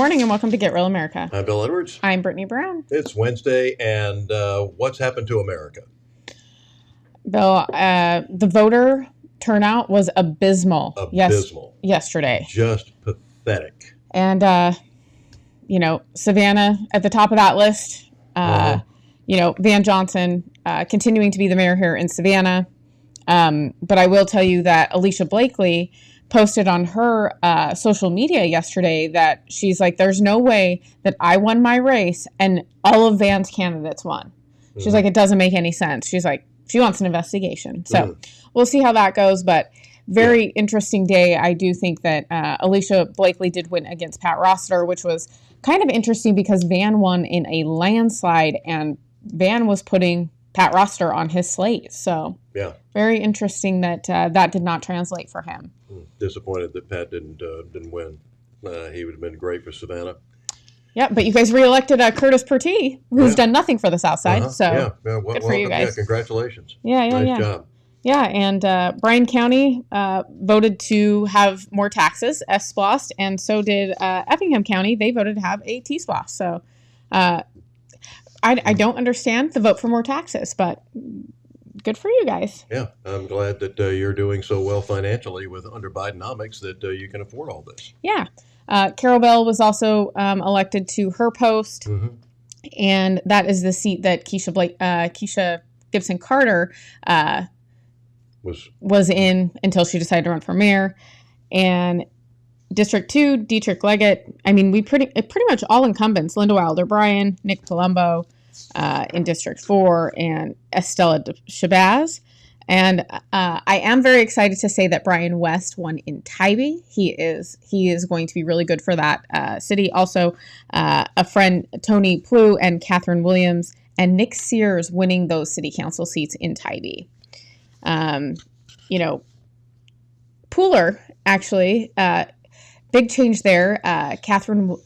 morning and welcome to Get Real America. I'm Bill Edwards. I'm Brittany Brown. It's Wednesday, and what's happened to America? Bill, the voter turnout was abysmal. Yesterday. Just pathetic. And, Savannah at the top of that list. Van Johnson continuing to be the mayor here in Savannah. But I will tell you that Alicia Blakely posted on her social media yesterday that she's like, there's no way that I won my race and all of Van's candidates won. She's like, it doesn't make any sense. She's like, she wants an investigation. So we'll see how that goes. But very interesting day. I do think that Alicia Blakely did win against Pat Rossiter, which was kind of interesting because Van won in a landslide and Van was putting Pat Rossiter on his slate. So very interesting that that did not translate for him. Disappointed that Pat didn't win. He would have been great for Savannah. Yeah, but you guys reelected Curtis Pertee, who's done nothing for the South Side. So good for you guys. Yeah, congratulations. Nice job. Yeah, and Bryan County voted to have more taxes, SPLOST, and so did Effingham County. They voted to have a T-SPLOST. So I don't understand the vote for more taxes, but good for you guys. Yeah, I'm glad that you're doing so well financially under Bidenomics that you can afford all this. Yeah. Carol Bell was also elected to her post, and that is the seat that Keisha Gibson Carter was in until she decided to run for mayor. And District 2, Dietrich Leggett. I mean, we pretty much all incumbents: Linda Wilder Bryan, Nick Palumbo in District 4, and Estella Shabazz. And I am very excited to say that Brian West won in Tybee. He is going to be really good for that city. Also, a friend, Tony Plew and Catherine Williams and Nick Sears winning those city council seats in Tybee. Pooler, actually, big change there. Karen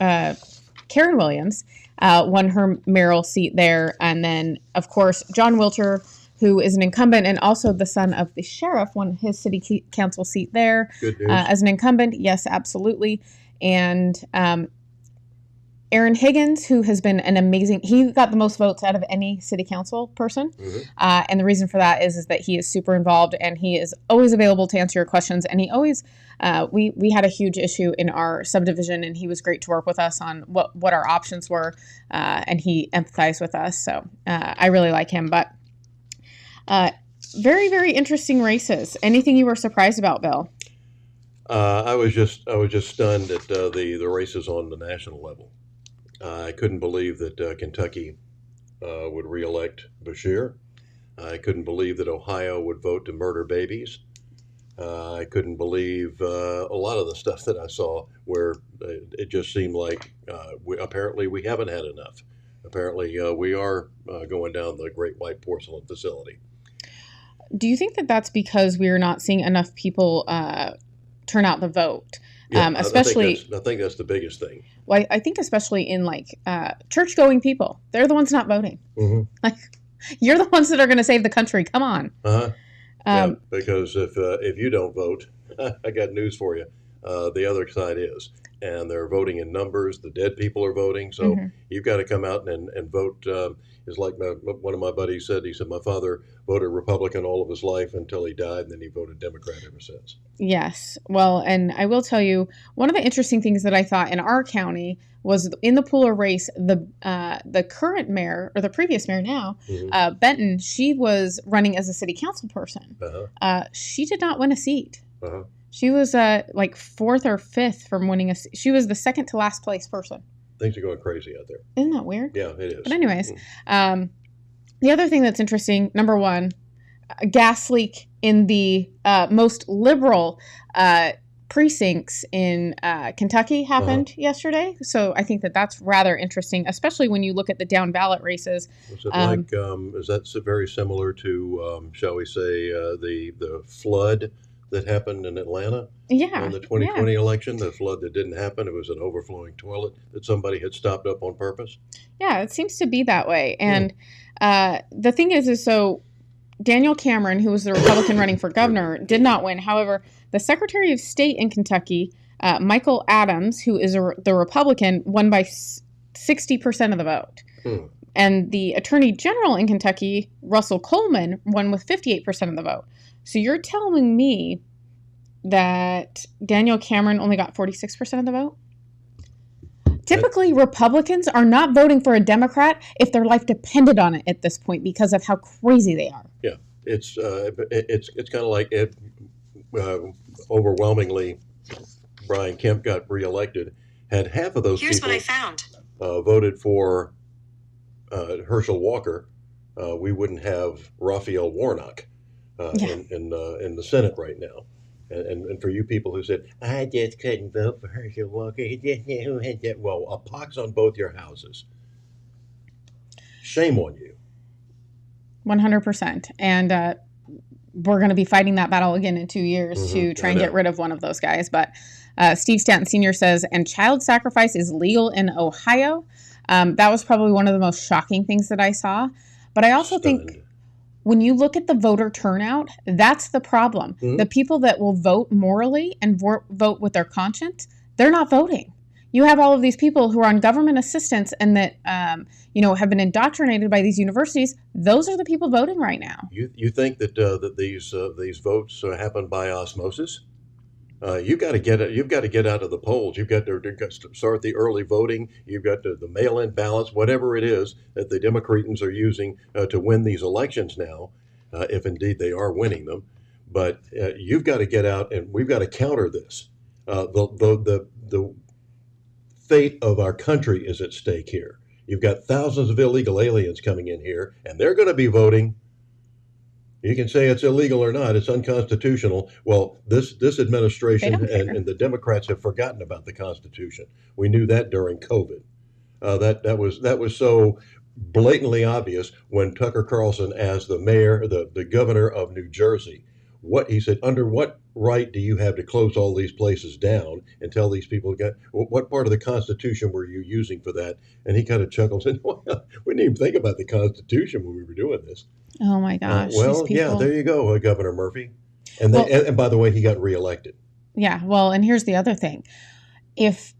Williams won her mayoral seat there. And then, of course, John Wilcher, who is an incumbent and also the son of the sheriff, won his city council seat there. Good news. As an incumbent. Yes, absolutely. And Aaron Higgins, who has been he got the most votes out of any city council person. And the reason for that is that he is super involved and he is always available to answer your questions. And he always, we had a huge issue in our subdivision and he was great to work with us on what our options were. And he empathized with us. So I really like him, but very, very interesting races. Anything you were surprised about, Bill? I was just stunned at the races on the national level. I couldn't believe that Kentucky would reelect Beshear. I couldn't believe that Ohio would vote to murder babies. I couldn't believe a lot of the stuff that I saw where it just seemed like apparently we haven't had enough. Apparently we are going down the Great White Porcelain Facility. Do you think that that's because we're not seeing enough people turn out the vote? Yeah, especially, I think that's the biggest thing. Well, I think especially in church-going people, they're the ones not voting. Like, you're the ones that are going to save the country. Come on. Because if you don't vote, I got news for you. The other side is, and they're voting in numbers. The dead people are voting, so you've got to come out and vote. It's like one of my buddies said. He said my father voted Republican all of his life until he died, and then he voted Democrat ever since. Yes. Well, and I will tell you, one of the interesting things that I thought in our county was in the Pooler race, the current mayor, or the previous mayor now, Benton, she was running as a city council person. She did not win a seat. She was like fourth or fifth from winning a seat. She was the second to last place person. Things are going crazy out there. Isn't that weird? Yeah, it is. But anyways, the other thing that's interesting, number one, a gas leak in the most liberal precincts in Kentucky happened yesterday. So I think that that's rather interesting, especially when you look at the down ballot races. Was it is that very similar to, shall we say, the flood that happened in Atlanta in the 2020 election, the flood that didn't happen? It was an overflowing toilet that somebody had stopped up on purpose. Yeah, it seems to be that way. And the thing is so Daniel Cameron, who was the Republican running for governor, did not win. However, the Secretary of State in Kentucky, Michael Adams, who is the Republican, won by 60% of the vote. Hmm. And the Attorney General in Kentucky, Russell Coleman, won with 58% of the vote. So you're telling me that Daniel Cameron only got 46% of the vote? Typically, Republicans are not voting for a Democrat if their life depended on it at this point because of how crazy they are. Yeah, it's kind of like overwhelmingly, Brian Kemp got reelected. Had half of those Here's people what I found. Voted for Herschel Walker, we wouldn't have Raphael Warnock in the Senate right now. And for you people who said, I just couldn't vote for Herschel Walker, well, a pox on both your houses. Shame on you. 100%. And we're going to be fighting that battle again in 2 years to try and get rid of one of those guys. But Steve Stanton Sr. says, and child sacrifice is legal in Ohio. That was probably one of the most shocking things that I saw. But I also think when you look at the voter turnout, that's the problem. The people that will vote morally and vote with their conscience, they're not voting. You have all of these people who are on government assistance and that have been indoctrinated by these universities. Those are the people voting right now. You think that these votes happen by osmosis? You've got to get out of the polls. You've got to start the early voting. You've got the mail-in ballots, whatever it is that the Democrats are using to win these elections now, if indeed they are winning them. But you've got to get out, and we've got to counter this. The fate of our country is at stake here. You've got thousands of illegal aliens coming in here, and they're going to be voting. You can say it's illegal or not, it's unconstitutional. Well, this administration and the Democrats have forgotten about the Constitution. We knew that during COVID. That was so blatantly obvious when Tucker Carlson, as the mayor, the governor of New Jersey, he said, under what right do you have to close all these places down and tell these people, what part of the Constitution were you using for that? And he kind of chuckles and, well, we didn't even think about the Constitution when we were doing this. Oh my gosh. Yeah, there you go, Governor Murphy. And by the way, he got reelected. Yeah, well, and here's the other thing. If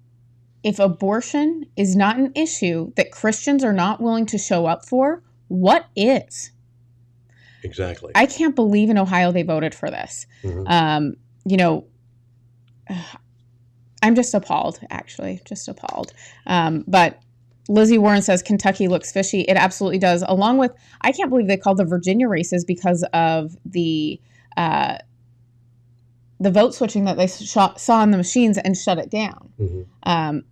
abortion is not an issue that Christians are not willing to show up for, what is? Exactly. I can't believe in Ohio they voted for this. I'm just appalled, actually, but Lizzie Warren says Kentucky looks fishy. It absolutely does. Along with, I can't believe they called the Virginia races because of the vote switching that they saw in the machines and shut it down.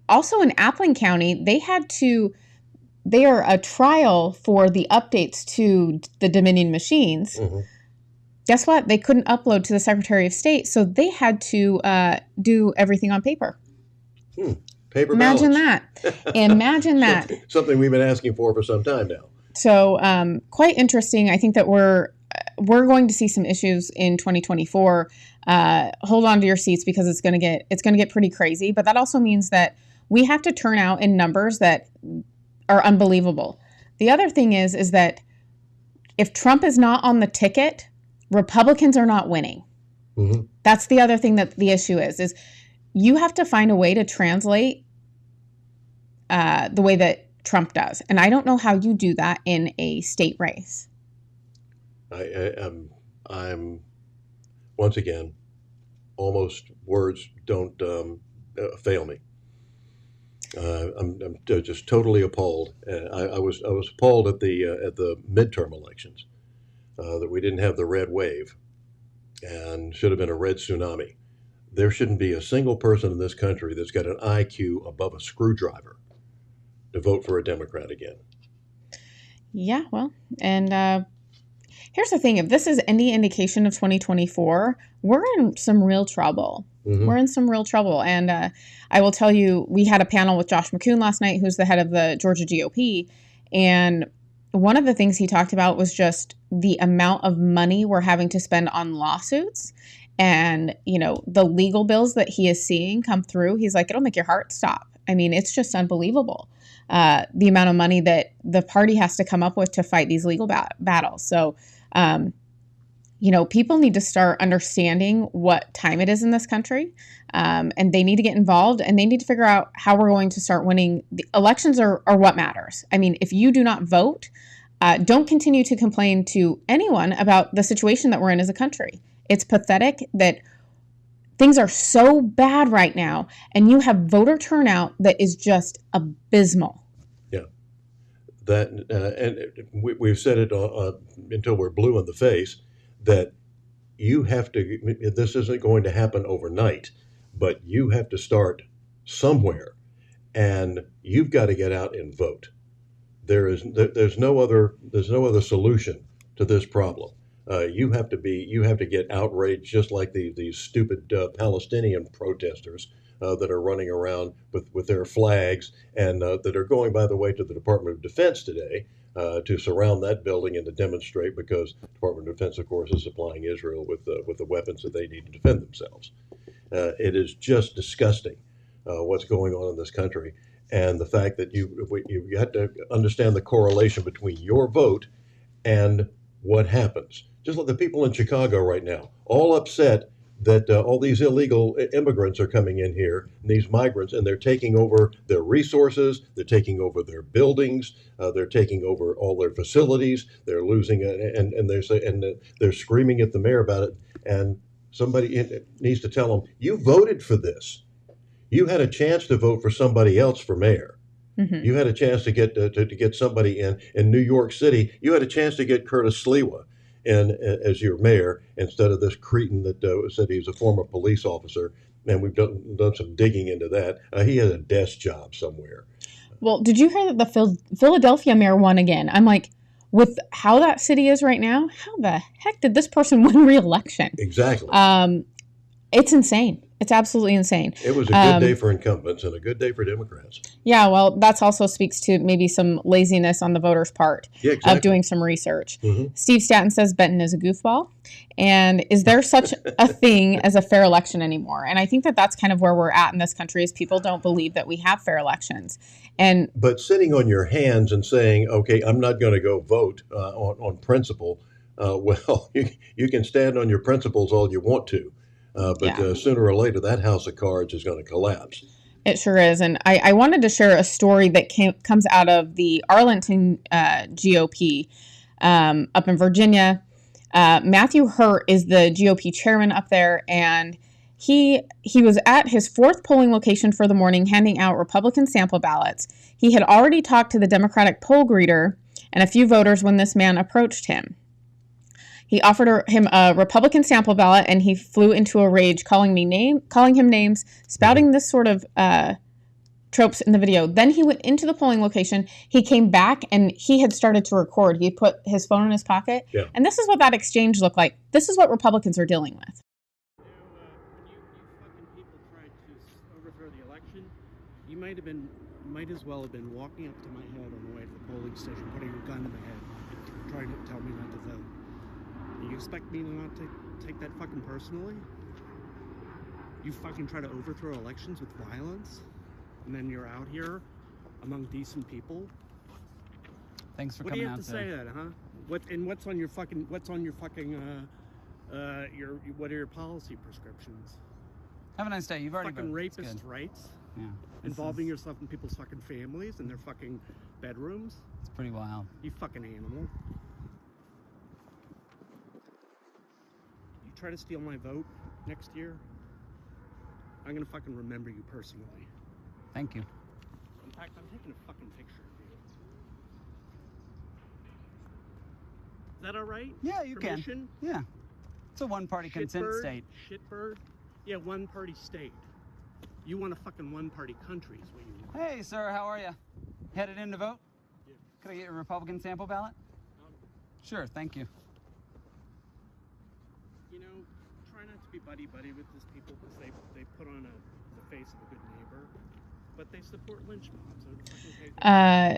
Also in Appling County, they are a trial for the updates to the Dominion machines. Guess what? They couldn't upload to the Secretary of State, so they had to do everything on paper. Paper Imagine ballots. that. Imagine that. Something we've been asking for some time now. So quite interesting. I think that we're going to see some issues in 2024. Hold on to your seats because it's going to get pretty crazy. But that also means that we have to turn out in numbers that are unbelievable. The other thing is that if Trump is not on the ticket, Republicans are not winning. That's the other thing that the issue is you have to find a way to translate the way that Trump does. And I don't know how you do that in a state race. I'm once again, almost words don't fail me. I'm just totally appalled. I was appalled at the midterm elections that we didn't have the red wave, and should have been a red tsunami. There shouldn't be a single person in this country that's got an IQ above a screwdriver to vote for a Democrat again. Yeah, well, and here's the thing. If this is any indication of 2024, we're in some real trouble. We're in some real trouble. And I will tell you, we had a panel with Josh McCoon last night, who's the head of the Georgia GOP. And one of the things he talked about was just the amount of money we're having to spend on lawsuits and, the legal bills that he is seeing come through. He's like, it'll make your heart stop. I mean, it's just unbelievable. The amount of money that the party has to come up with to fight these legal battles. So, people need to start understanding what time it is in this country, and they need to get involved, and they need to figure out how we're going to start winning. The elections are what matters. I mean, if you do not vote, don't continue to complain to anyone about the situation that we're in as a country. It's pathetic that things are so bad right now, and you have voter turnout that is just abysmal. Yeah, that we've said it until we're blue in the face that you have to. This isn't going to happen overnight, but you have to start somewhere, and you've got to get out and vote. There's no other solution to this problem. You have to get outraged, just like these stupid Palestinian protesters that are running around with their flags and that are going, by the way, to the Department of Defense today to surround that building and to demonstrate, because the Department of Defense, of course, is supplying Israel with the weapons that they need to defend themselves. It is just disgusting what's going on in this country, and the fact that you have to understand the correlation between your vote and what happens. Just like the people in Chicago right now, all upset that all these illegal immigrants are coming in here, and these migrants, and they're taking over their resources, they're taking over their buildings, they're taking over all their facilities, they're losing, they're screaming at the mayor about it, and somebody needs to tell them, you voted for this. You had a chance to vote for somebody else for mayor. Mm-hmm. You had a chance to get somebody in New York City. You had a chance to get Curtis Sliwa in as your mayor instead of this cretin that said he was a former police officer. And we've done some digging into that. He has a desk job somewhere. Well, did you hear that the Philadelphia mayor won again? I'm like, with how that city is right now, how the heck did this person win re-election? Exactly. It's insane. It's absolutely insane. It was a good day for incumbents and a good day for Democrats. Yeah, well, that also speaks to maybe some laziness on the voters' part of doing some research. Mm-hmm. Steve Statton says Benton is a goofball. And is there such a thing as a fair election anymore? And I think that that's kind of where we're at in this country, is people don't believe that we have fair elections. But sitting on your hands and saying, okay, I'm not going to go vote on principle, well, you can stand on your principles all you want to. But sooner or later, that house of cards is going to collapse. It sure is. And I wanted to share a story that comes out of the Arlington GOP up in Virginia. Matthew Hurt is the GOP chairman up there, and he was at his fourth polling location for the morning handing out Republican sample ballots. He had already talked to the Democratic poll greeter and a few voters when this man approached him. He offered him a Republican sample ballot, and he flew into a rage, calling him names, spouting this sort of tropes in the video. Then he went into the polling location. He came back, and he had started to record. He put his phone in his pocket, and this is what that exchange looked like. This is what Republicans are dealing with. When you fucking people tried to overthrow the election, you might as well have been walking up to my head on the way to the polling station, putting a gun in my head, trying to tell me not to vote. You expect me not to take that fucking personally? You fucking try to overthrow elections with violence, and then you're out here among decent people. Thanks for coming out. What do you have to say that, huh? What are your policy prescriptions? Have a nice day. You've already fucking rapist rights. Yeah. Involving yourself in people's fucking families and their fucking bedrooms. It's pretty wild. You fucking animal. Try to steal my vote next year, I'm gonna fucking remember you personally. Thank you. In fact, I'm taking a fucking picture of you. Is that all right? Yeah, you Permission? can. Yeah. It's a one-party consent state. Shitbird? Yeah, one-party state. You want a fucking one-party country is what you want. Hey, sir, how are you? Headed in to vote? Yeah. Could I get your Republican sample ballot? Sure, thank you. You know, try not to be buddy-buddy with these people because they put on the face of a good neighbor, but they support lynch mobs.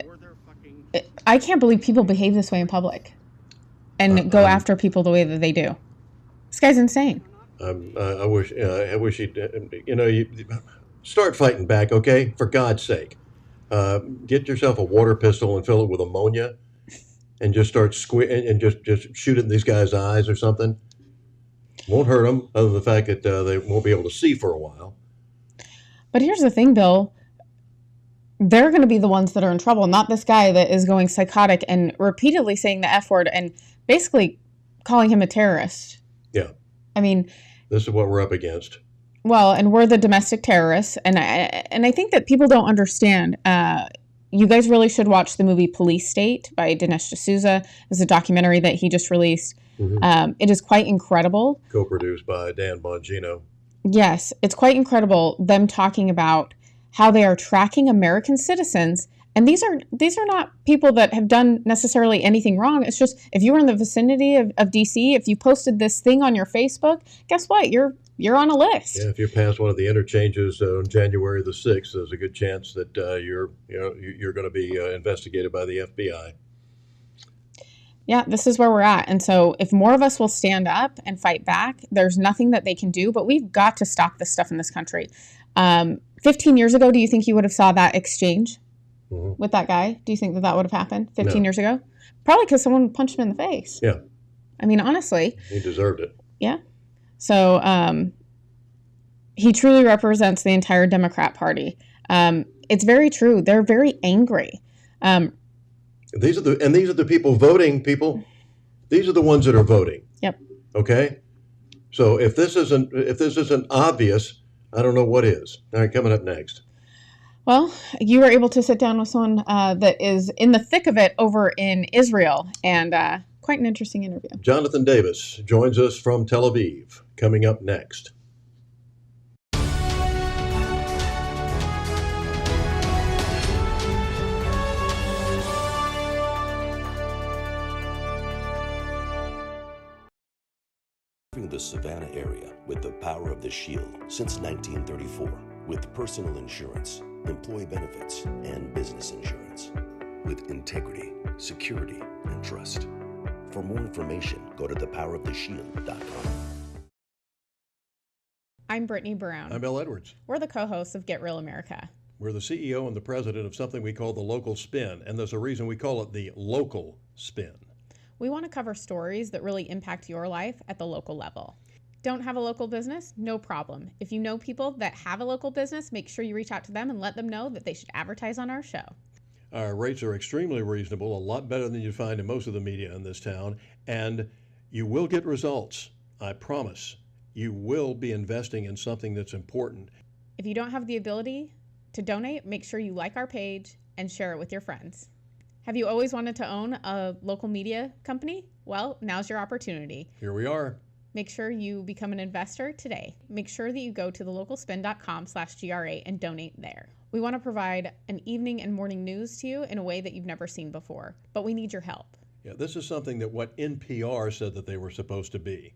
Or they're fucking... I can't believe people behave this way in public and go after people the way that they do. This guy's insane. I wish he'd, you start fighting back, okay? For God's sake. Get yourself a water pistol and fill it with ammonia and just start and just shoot it in these guys' eyes or something. Won't hurt them, other than the fact that they won't be able to see for a while. But here's the thing, Bill. They're going to be the ones that are in trouble, not this guy that is going psychotic and repeatedly saying the F word and basically calling him a terrorist. Yeah. I mean, this is what we're up against. Well, and we're the domestic terrorists. And I think that people don't understand. You guys really should watch the movie Police State by Dinesh D'Souza. It's a documentary that he just released. Mm-hmm. It is quite incredible. Co-produced by Dan Bongino. Yes, it's quite incredible, them talking about how they are tracking American citizens. And these are not people that have done necessarily anything wrong. It's just if you were in the vicinity of DC, if you posted this thing on your Facebook, guess what? You're on a list. Yeah, if you're past one of the interchanges on January the 6th, there's a good chance that you're going to be investigated by the FBI. Yeah, this is where we're at. And so if more of us will stand up and fight back, there's nothing that they can do, but we've got to stop this stuff in this country. 15 years ago, do you think you would have saw that exchange with that guy? Do you think that would have happened 15 years ago? Probably because someone punched him in the face. Yeah. I mean, honestly. He deserved it. Yeah. So he truly represents the entire Democrat Party. It's very true. They're very angry. These are the people voting. These are the ones that are voting. Yep. Okay. So if this isn't obvious, I don't know what is. All right, coming up next. Well, you were able to sit down with someone that is in the thick of it over in Israel, and quite an interesting interview. Jonathan Davis joins us from Tel Aviv. Coming up next. The Savannah area with the power of the Shield since 1934, with personal insurance, employee benefits, and business insurance, with integrity, security, and trust. For more information, go to thepoweroftheshield.com. I'm Brittany Brown. I'm Bill Edwards. We're the co-hosts of Get Real America. We're the CEO and the president of something we call the Local Spin, and there's a reason we call it the Local Spin. We want to cover stories that really impact your life at the local level. Don't have a local business? No problem. If you know people that have a local business, make sure you reach out to them and let them know that they should advertise on our show. Our rates are extremely reasonable, a lot better than you find in most of the media in this town, and you will get results. I promise. You will be investing in something that's important. If you don't have the ability to donate, make sure you like our page and share it with your friends. Have you always wanted to own a local media company? Well, now's your opportunity. Here we are. Make sure you become an investor today. Make sure that you go to thelocalspin.com/GRA and donate there. We want to provide an evening and morning news to you in a way that you've never seen before, but we need your help. Yeah, this is something that what NPR said that they were supposed to be.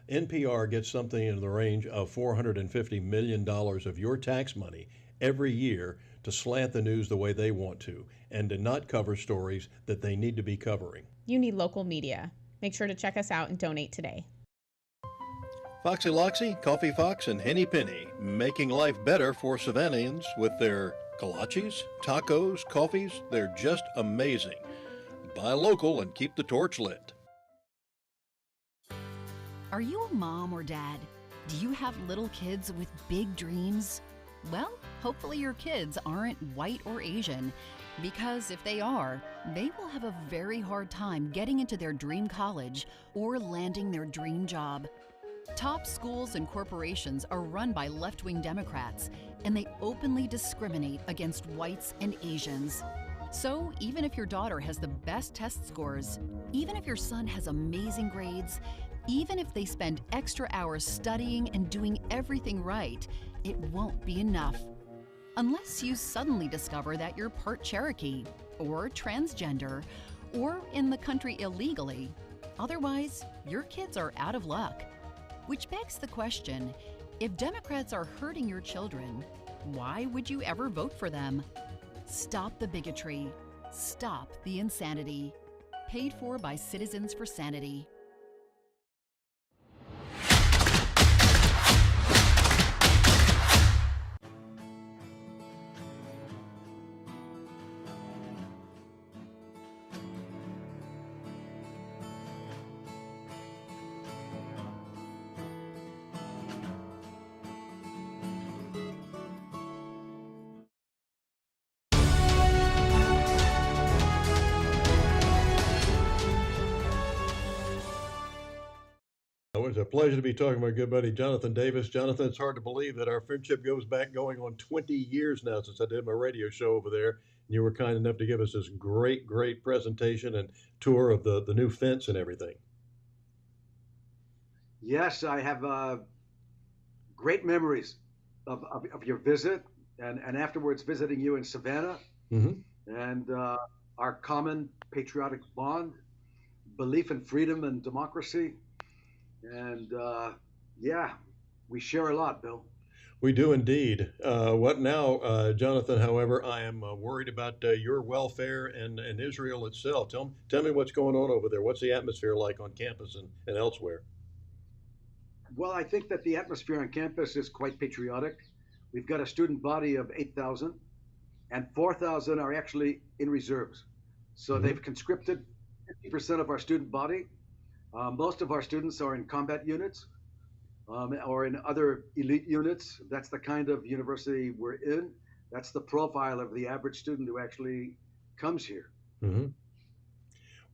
NPR gets something in the range of $450 million of your tax money every year to slant the news the way they want to and to not cover stories that they need to be covering. You need local media. Make sure to check us out and donate today. Foxy Loxy, Coffee Fox, and Henny Penny, making life better for Savannahans with their kolaches, tacos, coffees. They're just amazing. Buy local and keep the torch lit. Are you a mom or dad? Do you have little kids with big dreams? Well, hopefully your kids aren't white or Asian, because if they are, they will have a very hard time getting into their dream college or landing their dream job. Top schools and corporations are run by left-wing Democrats, and they openly discriminate against whites and Asians. So even if your daughter has the best test scores, even if your son has amazing grades, even if they spend extra hours studying and doing everything right, it won't be enough. Unless you suddenly discover that you're part Cherokee, or transgender, or in the country illegally. Otherwise, your kids are out of luck. Which begs the question, if Democrats are hurting your children, why would you ever vote for them? Stop the bigotry. Stop the insanity. Paid for by Citizens for Sanity. always a pleasure to be talking to my good buddy Jonathan Davis. Jonathan, it's hard to believe that our friendship goes back going on 20 years now since I did my radio show over there. And you were kind enough to give us this great presentation and tour of the new fence and everything. Yes, I have great memories of your visit and afterwards visiting you in Savannah Mm-hmm. and our common patriotic bond, belief in freedom and democracy. And yeah, we share a lot, Bill. We do indeed. What now, Jonathan? However, I am worried about your welfare and Israel itself. Tell me what's going on over there. What's the atmosphere like on campus and elsewhere? Well, I think that the atmosphere on campus is quite patriotic. We've got a student body of 8,000, and 4,000 are actually in reserves. So Mm-hmm. they've conscripted 50% of our student body. Most of our students are in combat units or in other elite units. That's the kind of university we're in. That's the profile of the average student who actually comes here. Mm-hmm.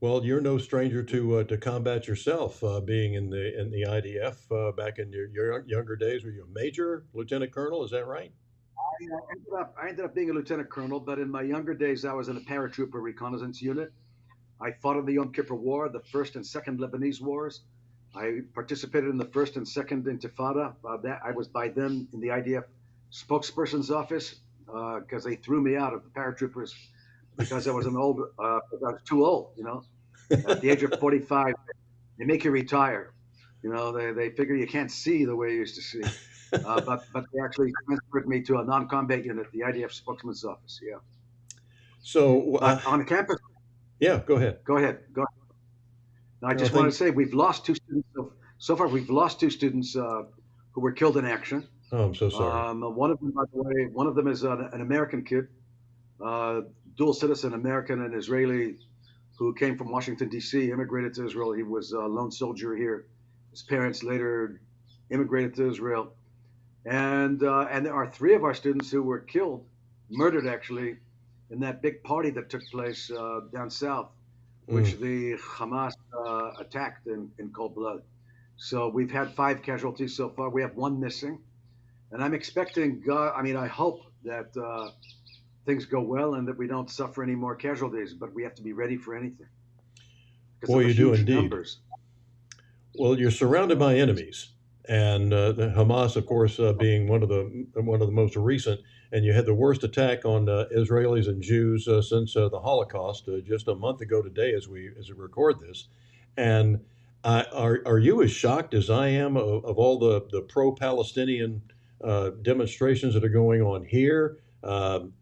Well, you're no stranger to combat yourself, being in the IDF back in your younger days. Were you a major, lieutenant colonel? Is that right? I ended up being a lieutenant colonel, but in my younger days, I was in a paratrooper reconnaissance unit. I fought in the Yom Kippur War, the first and second Lebanese wars. I participated in the first and second Intifada. That I was by then in the IDF spokesperson's office because they threw me out of the paratroopers because I was I was too old. At the age of 45, they make you retire. They figure you can't see the way you used to see. But they actually transferred me to a non-combat unit, the IDF spokesman's office. Yeah. So, But on campus, yeah, go ahead. go ahead. Go ahead. No, I No, just thank- want to say we've lost two students. So far, we've lost two students who were killed in action. Oh, I'm so sorry. One of them, by the way, one of them is an American kid, dual citizen, American and Israeli, who came from Washington D.C., immigrated to Israel. He was a lone soldier here. His parents later immigrated to Israel, and there are three of our students who were killed, murdered actually, in that big party that took place down south, which the Hamas attacked in cold blood. So we've had 5 casualties so far. We have 1 missing, and I'm expecting I hope that things go well and that we don't suffer any more casualties. But we have to be ready for anything. Boy, you do huge indeed. numbers. Well, you're surrounded by enemies, and the Hamas, of course, being one of the most recent. And you had the worst attack on Israelis and Jews since the Holocaust just a month ago today, as we record this. And are you as shocked as I am of all the pro-Palestinian demonstrations that are going on here,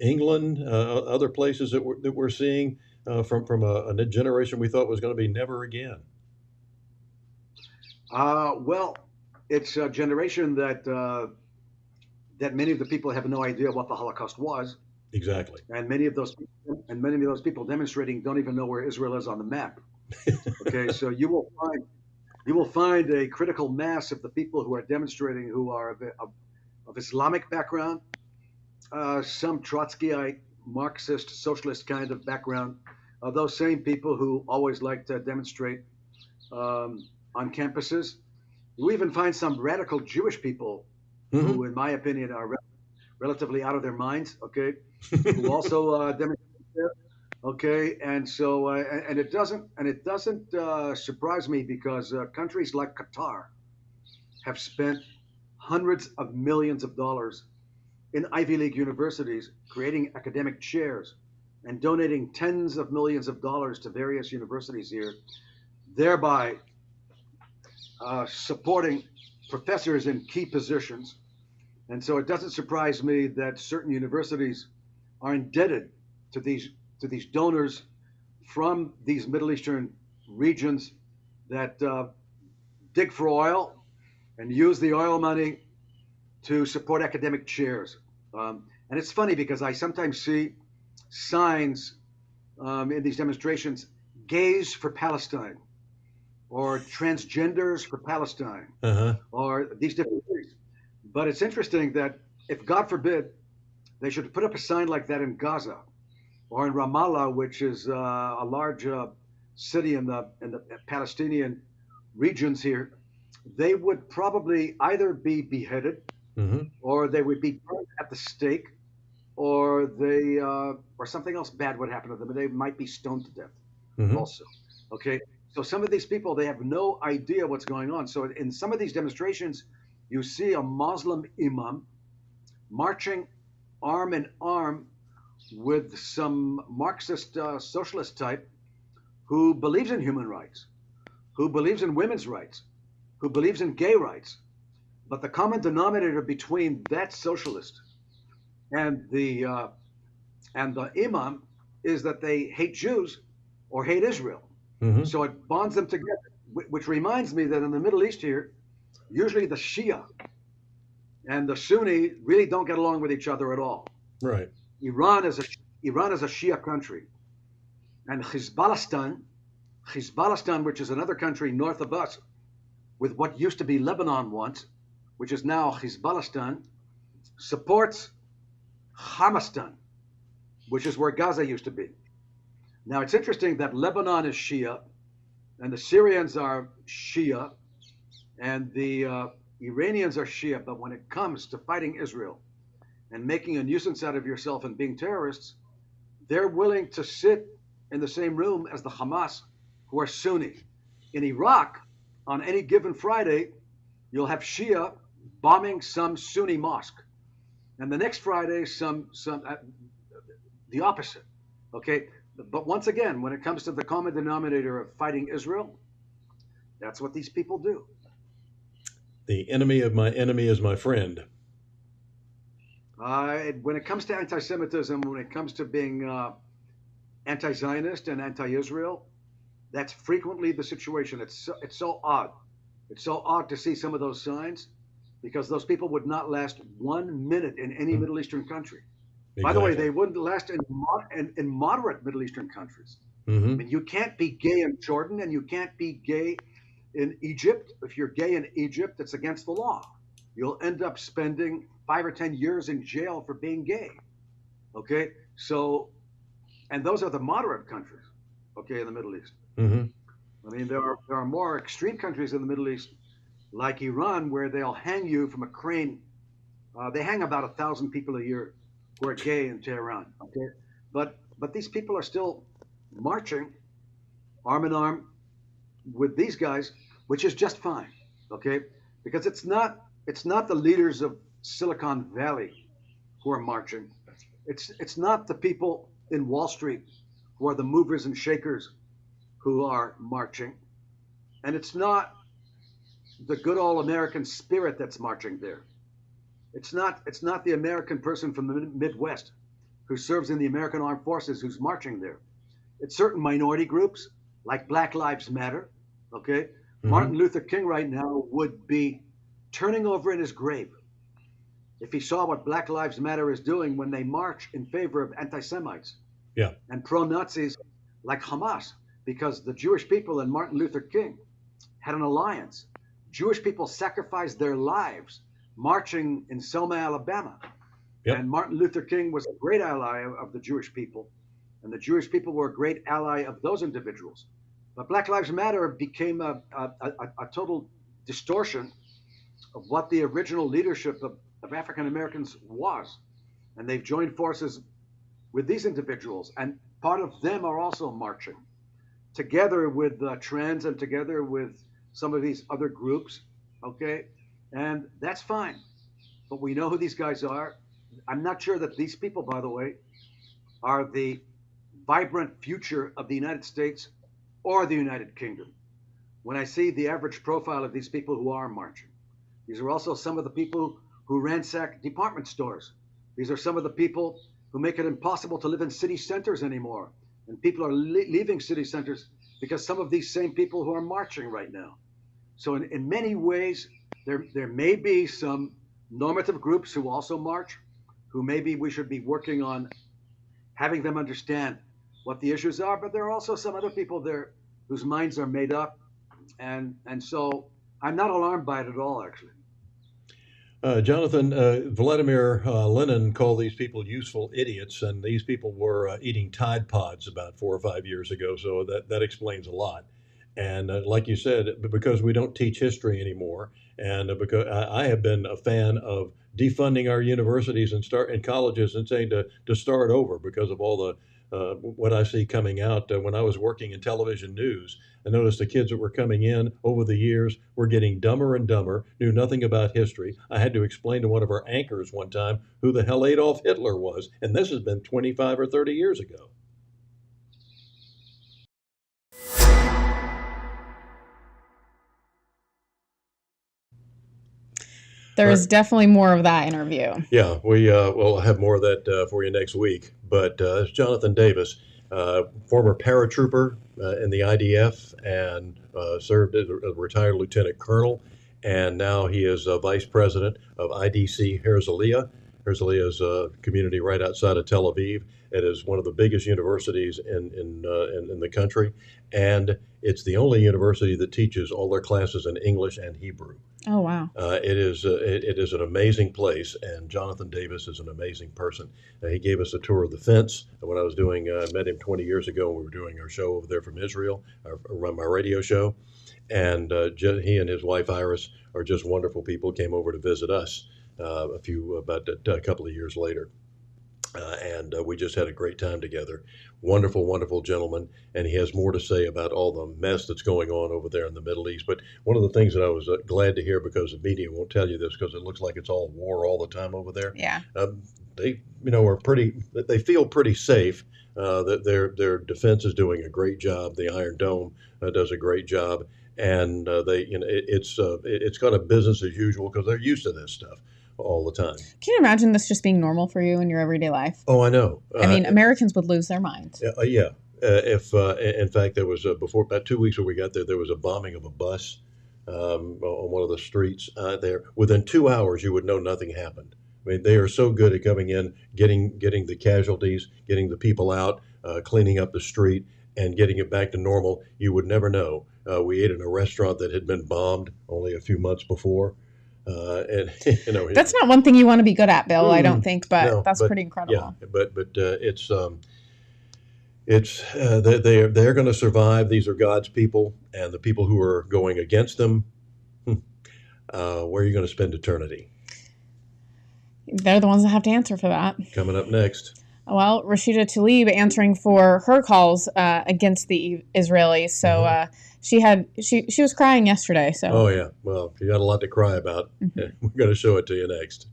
England, other places that we're seeing from a generation we thought was going to be never again? Well, it's a generation that many of the people have no idea what the Holocaust was, Exactly. and many of those people demonstrating don't even know where Israel is on the map. Okay, so you will find a critical mass of the people who are demonstrating who are of Islamic background, some Trotskyite, Marxist, socialist kind of background. Those same people who always like to demonstrate on campuses. You even find some radical Jewish people who, in my opinion, are relatively out of their minds. Okay, who also demonstrate there. Okay, and so and it doesn't surprise me because countries like Qatar have spent hundreds of millions of dollars in Ivy League universities creating academic chairs and donating tens of millions of dollars to various universities here, thereby supporting professors in key positions. And so it doesn't surprise me that certain universities are indebted to these donors from these Middle Eastern regions that dig for oil and use the oil money to support academic chairs. And it's funny because I sometimes see signs in these demonstrations, gays for Palestine, or transgenders for Palestine, or these different things. But it's interesting that if, God forbid, they should put up a sign like that in Gaza or in Ramallah, which is a large city in the Palestinian regions here, they would probably either be beheaded Mm-hmm. or they would be burned at the stake or they or something else bad would happen to them. They might be stoned to death Mm-hmm. also. Okay, so some of these people they have no idea what's going on. So in some of these demonstrations, you see a Muslim imam marching arm in arm with some Marxist socialist type who believes in human rights, who believes in women's rights, who believes in gay rights. But the common denominator between that socialist and the imam is that they hate Jews or hate Israel. Mm-hmm. So it bonds them together, which reminds me that in the Middle East here, usually the Shia and the Sunni really don't get along with each other at all. Right. Iran is a Shia country, and Hezbollah, which is another country north of us, with what used to be Lebanon once, which is now Hezbollah, supports Hamastan, which is where Gaza used to be. Now it's interesting that Lebanon is Shia, and the Syrians are Shia, and the Iranians are Shia. But when it comes to fighting Israel and making a nuisance out of yourself and being terrorists, they're willing to sit in the same room as the Hamas, who are Sunni. In Iraq, on any given Friday, you'll have Shia bombing some Sunni mosque, and the next Friday, the opposite. Okay, but once again, when it comes to the common denominator of fighting Israel, that's what these people do. The enemy of my enemy is my friend. When it comes to anti-Semitism, when it comes to being anti-Zionist and anti-Israel, that's frequently the situation. It's so odd. It's so odd to see some of those signs because those people would not last 1 minute in any Middle Eastern country. Exactly. By the way, they wouldn't last in moderate Middle Eastern countries. Mm-hmm. I mean, you can't be gay in Jordan and you can't be gay in Egypt. If you're gay in Egypt, it's against the law. You'll end up spending 5 or 10 years in jail for being gay. Okay, so, and those are the moderate countries. Okay, in the Middle East. Mm-hmm. I mean, there are more extreme countries in the Middle East, like Iran, where they'll hang you from a crane. They hang about 1,000 people a year who are gay in Tehran. Okay, but these people are still marching arm in arm with these guys, which is just fine. Okay, because it's not the leaders of Silicon Valley who are marching. It's not the people in Wall Street who are the movers and shakers who are marching, and it's not the good old American spirit that's marching there. It's not the American person from the Midwest who serves in the American Armed Forces who's marching there. It's certain minority groups like Black Lives Matter. Okay, Mm-hmm. Martin Luther King right now would be turning over in his grave if he saw what Black Lives Matter is doing when they march in favor of anti-Semites Yeah. and pro-Nazis like Hamas, because the Jewish people and Martin Luther King had an alliance. Jewish people sacrificed their lives marching in Selma, Alabama. Yep. And Martin Luther King was a great ally of the Jewish people, and the Jewish people were a great ally of those individuals. But Black Lives Matter became a total distortion of what the original leadership of African Americans was. And they've joined forces with these individuals, and part of them are also marching together with trans and together with some of these other groups. Okay, and that's fine, but we know who these guys are. I'm not sure that these people, by the way, are the vibrant future of the United States or the United Kingdom. When I see the average profile of these people who are marching, these are also some of the people who ransack department stores. These are some of the people who make it impossible to live in city centers anymore. And people are leaving city centers because some of these same people who are marching right now. So in many ways, there may be some normative groups who also march, who maybe we should be working on having them understand what the issues are. But there are also some other people there whose minds are made up. And so I'm not alarmed by it at all, actually. Jonathan, Vladimir Lenin called these people useful idiots, and these people were eating Tide Pods about 4 or 5 years ago, so that explains a lot. And like you said, because we don't teach history anymore, and because I have been a fan of defunding our universities and colleges and saying to start over because of all the what I see coming out. When I was working in television news, I noticed the kids that were coming in over the years were getting dumber and dumber, knew nothing about history. I had to explain to one of our anchors one time who the hell Adolf Hitler was, and this has been 25 or 30 years ago. There's definitely more of that interview. Yeah, we'll have more of that for you next week. But it's Jonathan Davis, former paratrooper in the IDF and served as a retired lieutenant colonel. And now he is vice president of IDC Herzliya. Herzliya is a community right outside of Tel Aviv. It is one of the biggest universities in the country. And it's the only university that teaches all their classes in English and Hebrew. Oh, wow. It is an amazing place, and Jonathan Davis is an amazing person. He gave us a tour of the fence when I was doing. I met him 20 years ago when we were doing our show over there from Israel, my radio show, and he and his wife Iris are just wonderful people. Came over to visit us about a couple of years later. And we just had a great time together. Wonderful, wonderful gentleman. And he has more to say about all the mess that's going on over there in the Middle East. But one of the things that I was glad to hear, because the media won't tell you this because it looks like it's all war all the time over there. Yeah. They, they feel pretty safe. That their defense is doing a great job. The Iron Dome does a great job. And it's kind of business as usual because they're used to this stuff all the time. Can you imagine this just being normal for you in your everyday life? Oh, I know. I mean, Americans would lose their minds. Yeah. In fact, there was before about 2 weeks when we got there, there was a bombing of a bus on one of the streets there. Within 2 hours, you would know nothing happened. I mean, they are so good at coming in, getting the casualties, getting the people out, cleaning up the street, and getting it back to normal. You would never know. We ate in a restaurant that had been bombed only a few months before. And that's not one thing you want to be good at, Bill. I don't think, but that's pretty incredible. Yeah, but they're going to survive. These are God's people, and the people who are going against them. Where are you going to spend eternity? They're the ones that have to answer for that. Coming up next. Well, Rashida Tlaib answering for her calls against the Israelis. So she was crying yesterday. So. Oh yeah. Well, you got a lot to cry about. Mm-hmm. We're going to show it to you next.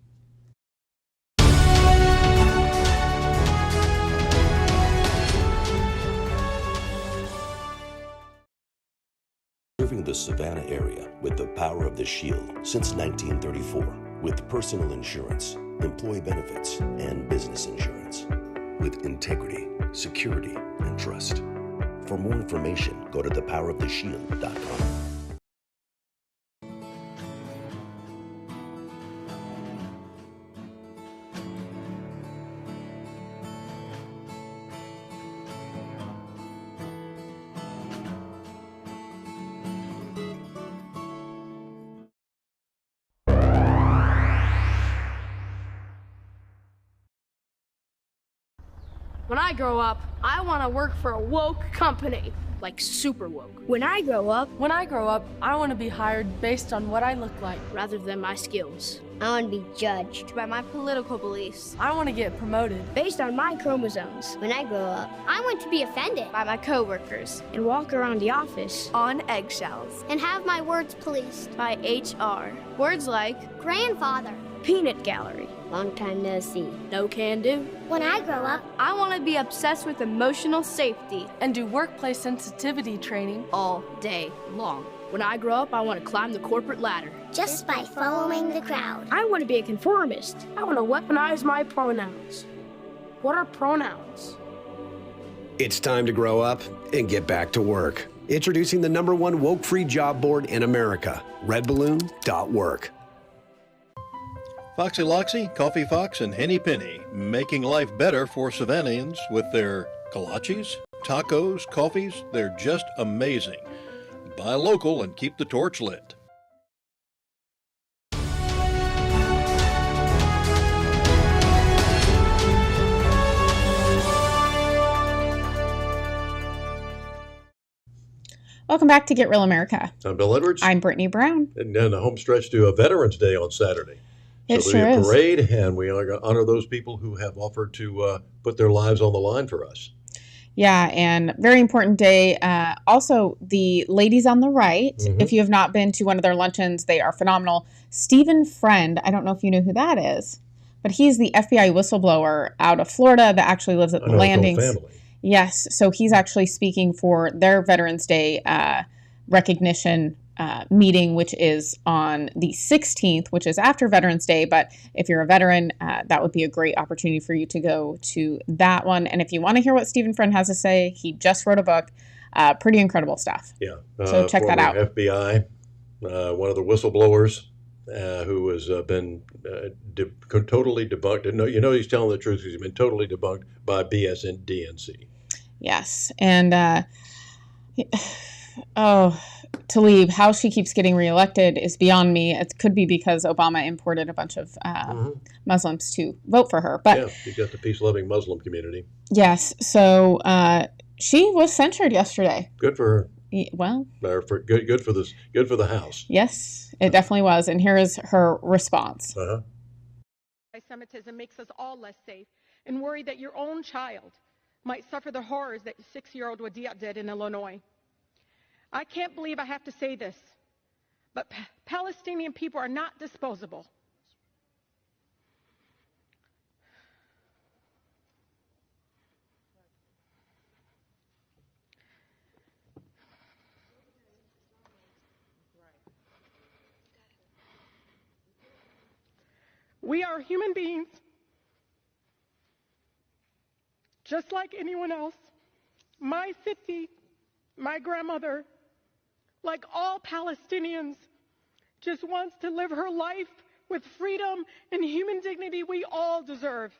Serving the Savannah area with the power of the Shield since 1934, with personal insurance, employee benefits, and business insurance. With integrity, security, and trust. For more information, go to thepoweroftheshield.com. When I grow up, I want to work for a woke company, like super woke. When I grow up, I want to be hired based on what I look like, rather than my skills. I want to be judged by my political beliefs. I want to get promoted based on my chromosomes. When I grow up, I want to be offended by my coworkers and walk around the office on eggshells and have my words policed by HR. Words like grandfather, peanut gallery, long time no see, no can do. When I grow up, I want to be obsessed with emotional safety and do workplace sensitivity training all day long. When I grow up, I want to climb the corporate ladder. Just by following the crowd. I want to be a conformist. I want to weaponize my pronouns. What are pronouns? It's time to grow up and get back to work. Introducing the #1 woke-free job board in America, redballoon.work. Foxy Loxy, Coffee Fox, and Henny Penny, making life better for Savannahans with their kolaches, tacos, coffees. They're just amazing. Buy local and keep the torch lit. Welcome back to Get Real America. I'm Bill Edwards. I'm Brittany Brown. And then the home stretch to a Veterans Day on Saturday. It So sure there'll be a is. parade, and we are going to honor those people who have offered to put their lives on the line for us. Yeah, and very important day. Also, the ladies on the right, if you have not been to one of their luncheons, they are phenomenal. Stephen Friend, I don't know if you know who that is, but he's the FBI whistleblower out of Florida that actually lives at the landings. Family. Yes, so he's actually speaking for their Veterans Day recognition meeting, which is on the 16th, which is after Veterans Day. But if you're a veteran, that would be a great opportunity for you to go to that one. And if you want to hear what Stephen Friend has to say, he just wrote a book. Pretty incredible stuff. Yeah. So check that out. FBI, one of the whistleblowers who has been totally debunked. No, you know he's telling the truth because he's been totally debunked by BS and DNC. Yes. And, Tlaib, how she keeps getting reelected is beyond me. It could be because Obama imported a bunch of Muslims to vote for her. But yeah, you got the peace-loving Muslim community. Yes. So she was censured yesterday. Good for her. Well, good for this. Good for the House. Yes, it definitely was. And here is her response. Anti-Semitism makes us all less safe and worry that your own child might suffer the horrors that 6-year-old Wadia did in Illinois. I can't believe I have to say this, but Palestinian people are not disposable. We are human beings, just like anyone else. My city, my grandmother, like all Palestinians, just wants to live her life with freedom and human dignity we all deserve.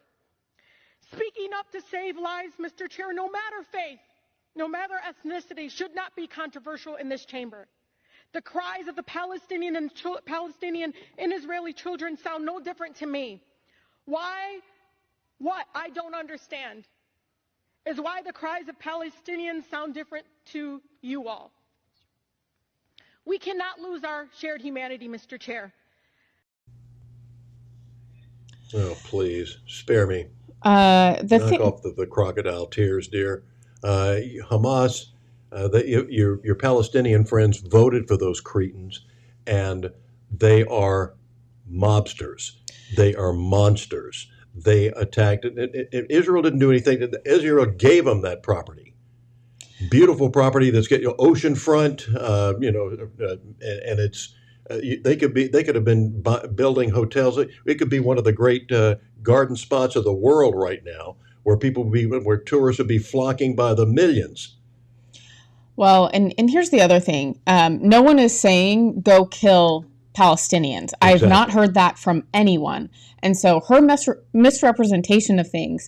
Speaking up to save lives, Mr. Chair, no matter faith, no matter ethnicity, should not be controversial in this chamber. The cries of the Palestinian and Israeli children sound no different to me. Why? What I don't understand is why the cries of Palestinians sound different to you all. We cannot lose our shared humanity, Mr. Chair. Oh, please, spare me. Knock off the crocodile tears, dear. Hamas, your Palestinian friends voted for those cretins, and they are mobsters. They are monsters. They attacked it. Israel didn't do anything. Israel gave them that property. Beautiful property that's got oceanfront, and it's they could have been building hotels. It could be one of the great garden spots of the world right now, where tourists would be flocking by the millions. Well, and here's the other thing: no one is saying go kill Palestinians. Exactly. I've not heard that from anyone, and so her misrepresentation of things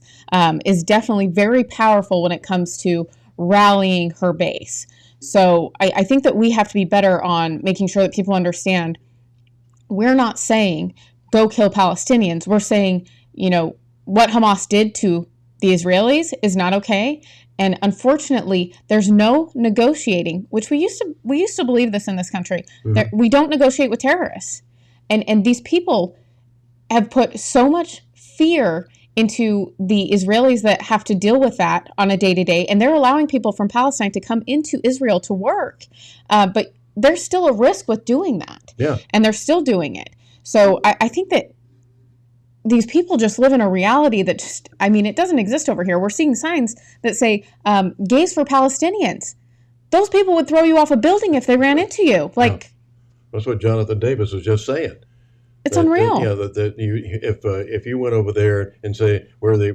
is definitely very powerful when it comes to rallying her base. So I think that we have to be better on making sure that people understand we're not saying go kill Palestinians. We're saying, what Hamas did to the Israelis is not okay. And unfortunately, there's no negotiating, which we used to believe this in this country. Mm-hmm. We don't negotiate with terrorists. And these people have put so much fear into the Israelis that have to deal with that on a day-to-day, and they're allowing people from Palestine to come into Israel to work, but there's still a risk with doing that. Yeah. And they're still doing it. So I think that these people just live in a reality that it doesn't exist over here. We're seeing signs that say, gays for Palestinians. Those people would throw you off a building if they ran into you. That's what Jonathan Davis was just saying. It's unreal. If you went over there and say we're the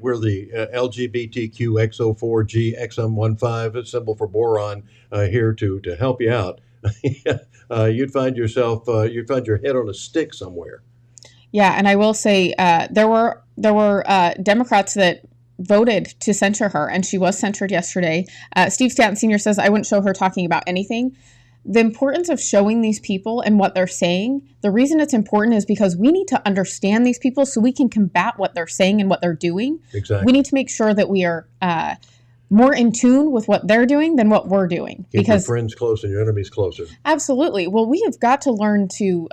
LGBTQX04G XM15, a symbol for boron, here to help you out, you'd find your head on a stick somewhere. Yeah, and I will say there were Democrats that voted to censure her, and she was censured yesterday. Steve Stanton Sr. says, I wouldn't show her talking about anything. The importance of showing these people and what they're saying, the reason it's important is because we need to understand these people so we can combat what they're saying and what they're doing. Exactly. We need to make sure that we are more in tune with what they're doing than what we're doing. Keep because your friends close and your enemies closer. Absolutely. Well, we have got to learn to,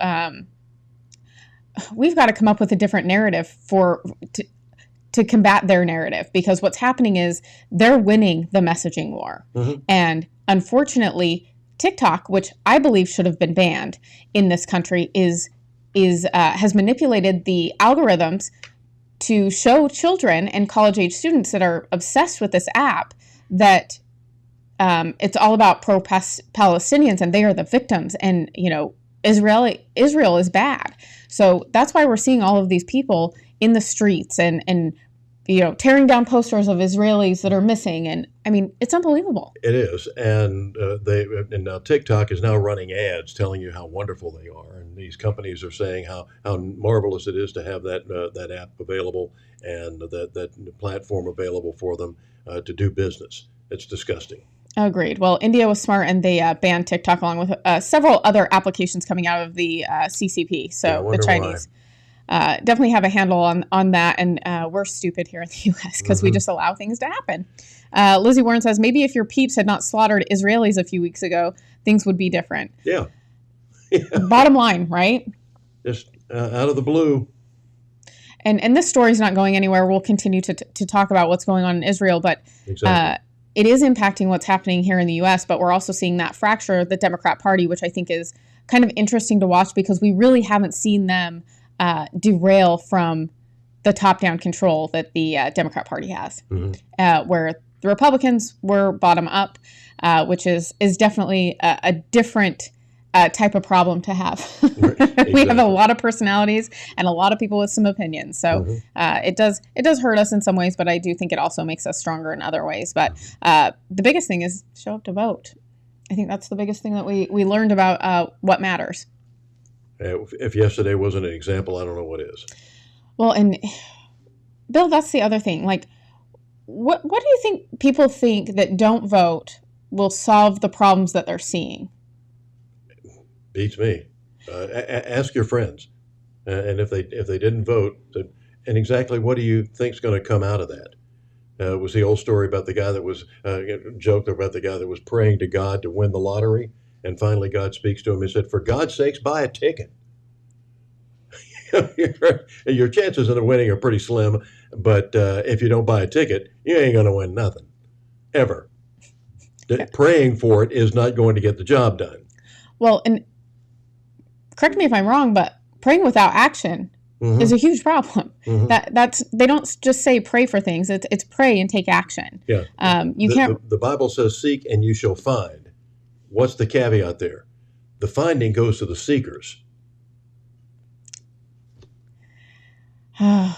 we've got to come up with a different narrative to combat their narrative, because what's happening is they're winning the messaging war. And unfortunately, TikTok, which I believe should have been banned in this country, has manipulated the algorithms to show children and college-age students that are obsessed with this app that it's all about pro-Palestinians and they are the victims, and Israel is bad. So that's why we're seeing all of these people in the streets and tearing down posters of Israelis that are missing. And I mean, it's unbelievable. It is, and now TikTok is now running ads telling you how wonderful they are, and these companies are saying how marvelous it is to have that app available and that platform available for them to do business. It's disgusting. Agreed. Well, India was smart, and they banned TikTok along with several other applications coming out of the CCP. So the Chinese definitely have a handle on that, and we're stupid here in the U.S. because we just allow things to happen. Lizzie Warren says, maybe if your peeps had not slaughtered Israelis a few weeks ago, things would be different. Yeah. Bottom line, right? Just out of the blue. And this story's not going anywhere. We'll continue to talk about what's going on in Israel, but Exactly. It is impacting what's happening here in the U.S., but we're also seeing that fracture, the Democrat Party, which I think is kind of interesting to watch because we really haven't seen them derail from the top-down control that the Democrat Party has, where the Republicans were bottom up, which is definitely a different type of problem to have. Exactly. We have a lot of personalities and a lot of people with some opinions. So it does hurt us in some ways, but I do think it also makes us stronger in other ways. But the biggest thing is show up to vote. I think that's the biggest thing that we learned about what matters. If yesterday wasn't an example, I don't know what is. Well, and Bill, that's the other thing. Like, what do you think people think that don't vote will solve the problems that they're seeing? Beats me. Ask your friends, and if they didn't vote, and exactly what do you think's going to come out of that? It was the old story about the guy that was joked about the guy that was praying to God to win the lottery, and finally God speaks to him and said, "For God's sakes, buy a ticket." Your chances of winning are pretty slim, but if you don't buy a ticket, you ain't going to win nothing, ever. Praying for it is not going to get the job done. Well, and correct me if I'm wrong, but praying without action is a huge problem. That's they don't just say pray for things; it's pray and take action. Yeah, The Bible says, "Seek and you shall find." What's the caveat there? The finding goes to the seekers.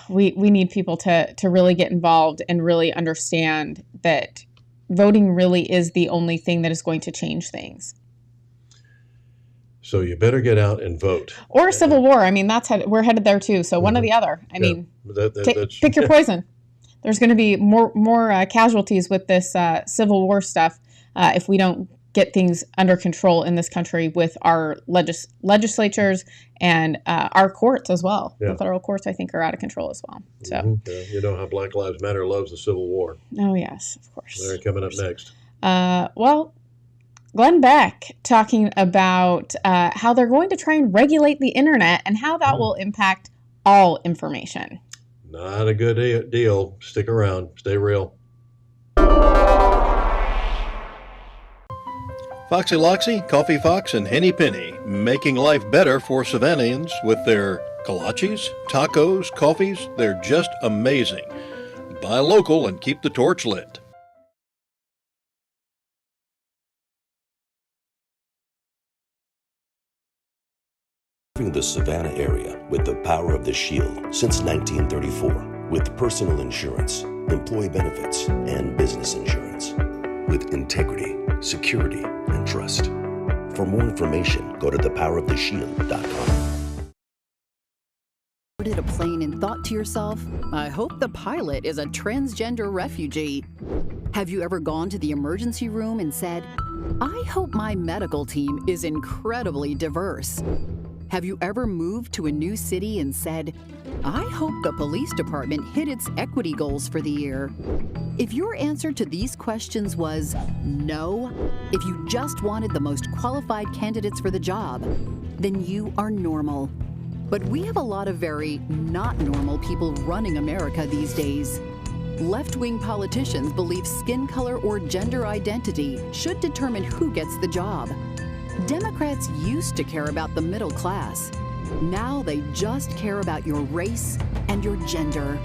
We need people to really get involved and really understand that voting really is the only thing that is going to change things. So you better get out and vote. Or a civil war. I mean, we're headed there too. So one or the other. I mean, pick your poison. There's going to be more casualties with this civil war stuff if we don't get things under control in this country with our legislatures and our courts as well. Yeah. The federal courts, I think, are out of control as well. So you know how Black Lives Matter loves the Civil War. Oh yes, of course. They're coming up next. Well, Glenn Beck talking about how they're going to try and regulate the internet and how that will impact all information. Not a good deal. Stick around. Stay real. Foxy Loxy, Coffee Fox, and Henny Penny, making life better for Savannahans with their kolaches, tacos, coffees. They're just amazing. Buy local and keep the torch lit. Serving the Savannah area with the power of the Shield since 1934, with personal insurance, employee benefits, and business insurance, with integrity, security, and trust. For more information, go to thepoweroftheshield.com. Boarded a plane and thought to yourself, I hope the pilot is a transgender refugee. Have you ever gone to the emergency room and said, I hope my medical team is incredibly diverse? Have you ever moved to a new city and said, I hope the police department hit its equity goals for the year? If your answer to these questions was no, if you just wanted the most qualified candidates for the job, then you are normal. But we have a lot of very not normal people running America these days. Left-wing politicians believe skin color or gender identity should determine who gets the job. Democrats used to care about the middle class. Now they just care about your race and your gender.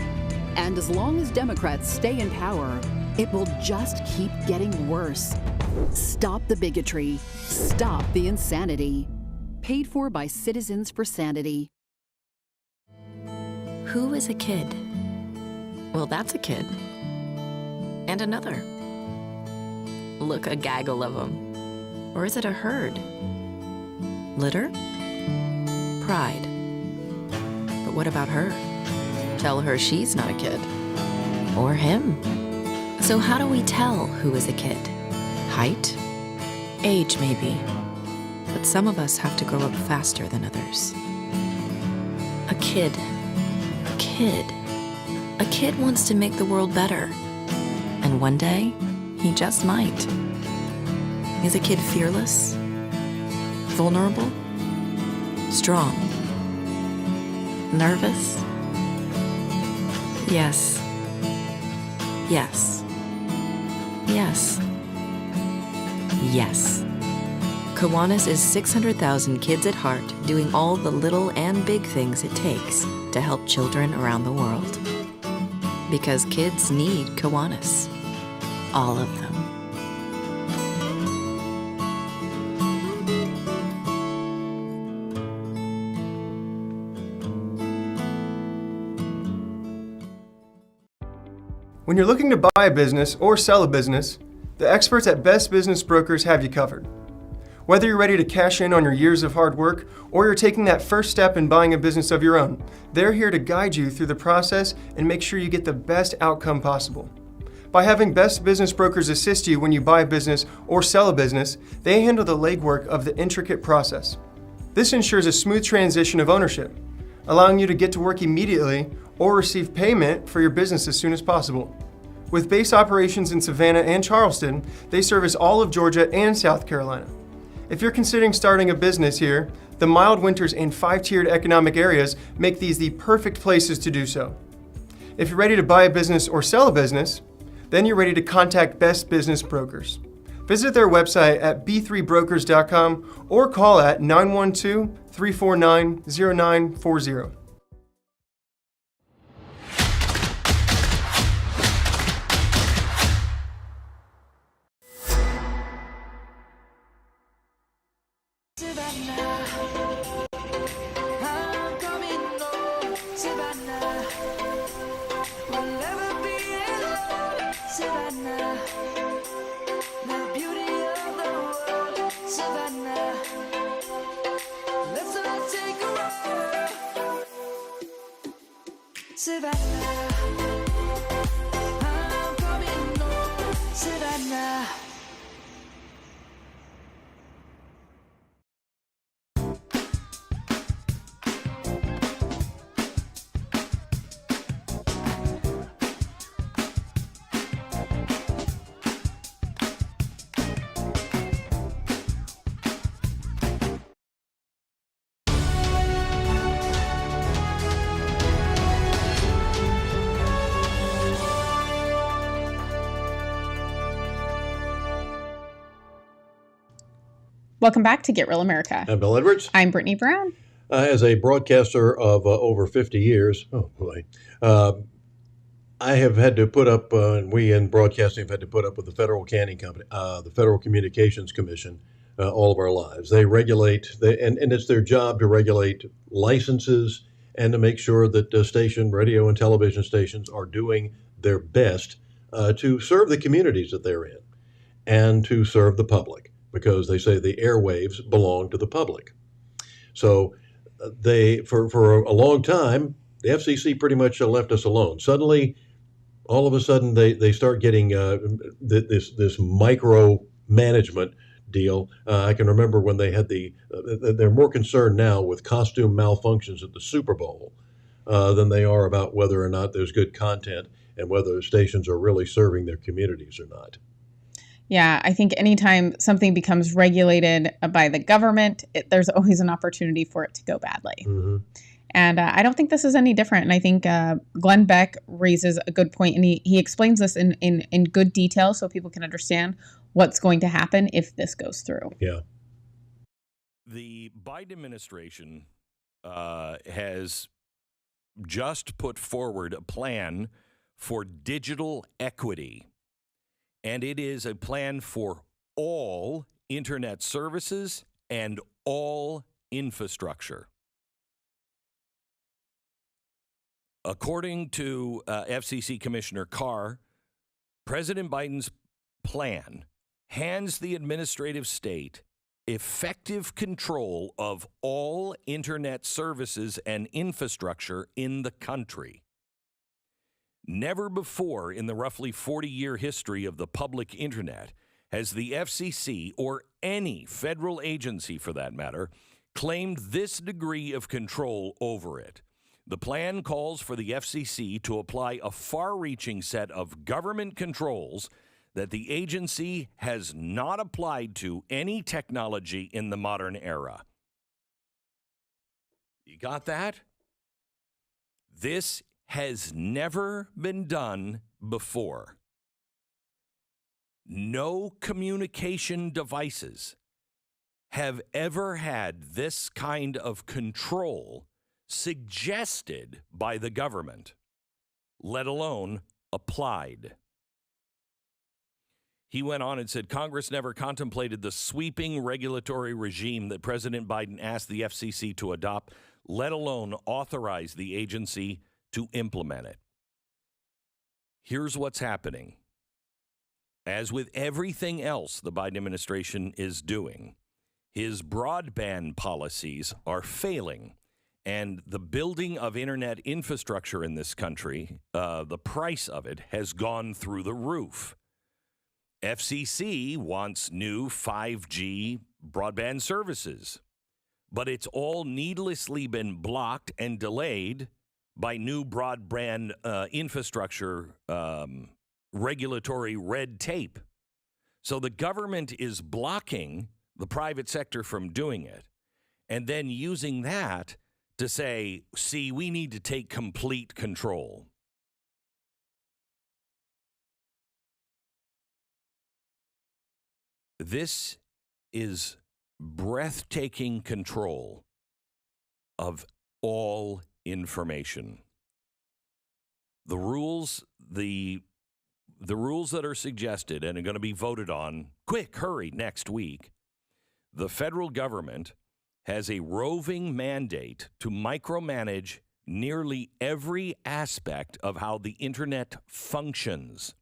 And as long as Democrats stay in power, it will just keep getting worse. Stop the bigotry. Stop the insanity. Paid for by Citizens for Sanity. Who is a kid? Well, that's a kid. And another. Look, a gaggle of them. Or is it a herd? Litter? Pride. But what about her? Tell her she's not a kid. Or him. So how do we tell who is a kid? Height? Age, maybe. But some of us have to grow up faster than others. A kid. A kid. A kid wants to make the world better. And one day, he just might. Is a kid fearless? Vulnerable? Strong? Nervous? Yes. Yes. Yes. Yes. Kiwanis is 600,000 kids at heart doing all the little and big things it takes to help children around the world. Because kids need Kiwanis. All of them. When you're looking to buy a business or sell a business, the experts at Best Business Brokers have you covered. Whether you're ready to cash in on your years of hard work or you're taking that first step in buying a business of your own, they're here to guide you through the process and make sure you get the best outcome possible. By having Best Business Brokers assist you when you buy a business or sell a business, they handle the legwork of the intricate process. This ensures a smooth transition of ownership, allowing you to get to work immediately or receive payment for your business as soon as possible. With base operations in Savannah and Charleston, they service all of Georgia and South Carolina. If you're considering starting a business here, the mild winters and 5-tiered economic areas make these the perfect places to do so. If you're ready to buy a business or sell a business, then you're ready to contact Best Business Brokers. Visit their website at b3brokers.com or call at 912-349-0940. Welcome back to Get Real America. I'm Bill Edwards. I'm Brittany Brown. As a broadcaster of over 50 years, I have had to put up, and we in broadcasting have had to put up with the Federal Canning Company, the Federal Communications Commission, all of our lives. They regulate, and it's their job to regulate licenses and to make sure that radio and television stations are doing their best to serve the communities that they're in and to serve the public, because they say the airwaves belong to the public. So they, for a long time, the FCC pretty much left us alone. Suddenly, all of a sudden, they start getting this micro management deal. I can remember when they had they're more concerned now with costume malfunctions at the Super Bowl than they are about whether or not there's good content and whether the stations are really serving their communities or not. Yeah, I think anytime something becomes regulated by the government, there's always an opportunity for it to go badly. Mm-hmm. And I don't think this is any different. And I think Glenn Beck raises a good point, and he explains this in good detail so people can understand what's going to happen if this goes through. Yeah. The Biden administration has just put forward a plan for digital equity, and it is a plan for all internet services and all infrastructure. According to FCC Commissioner Carr, President Biden's plan hands the administrative state effective control of all internet services and infrastructure in the country. Never before in the roughly 40-year history of the public internet has the FCC, or any federal agency for that matter, claimed this degree of control over it. The plan calls for the FCC to apply a far-reaching set of government controls that the agency has not applied to any technology in the modern era. You got that? This has never been done before. No communication devices have ever had this kind of control suggested by the government, let alone applied. He went on and said Congress never contemplated the sweeping regulatory regime that President Biden asked the FCC to adopt, let alone authorize the agency to implement it. Here's what's happening. As with everything else the Biden administration is doing, his broadband policies are failing. And the building of internet infrastructure in this country, the price of it has gone through the roof. FCC wants new 5G broadband services, but it's all needlessly been blocked and delayed by new broadband infrastructure regulatory red tape. So the government is blocking the private sector from doing it, and then using that to say, see, we need to take complete control. This is breathtaking control of all information. The rules that are suggested and are going to be voted on, quick, hurry, next week, the federal government has a roving mandate to micromanage nearly every aspect of how the internet functions,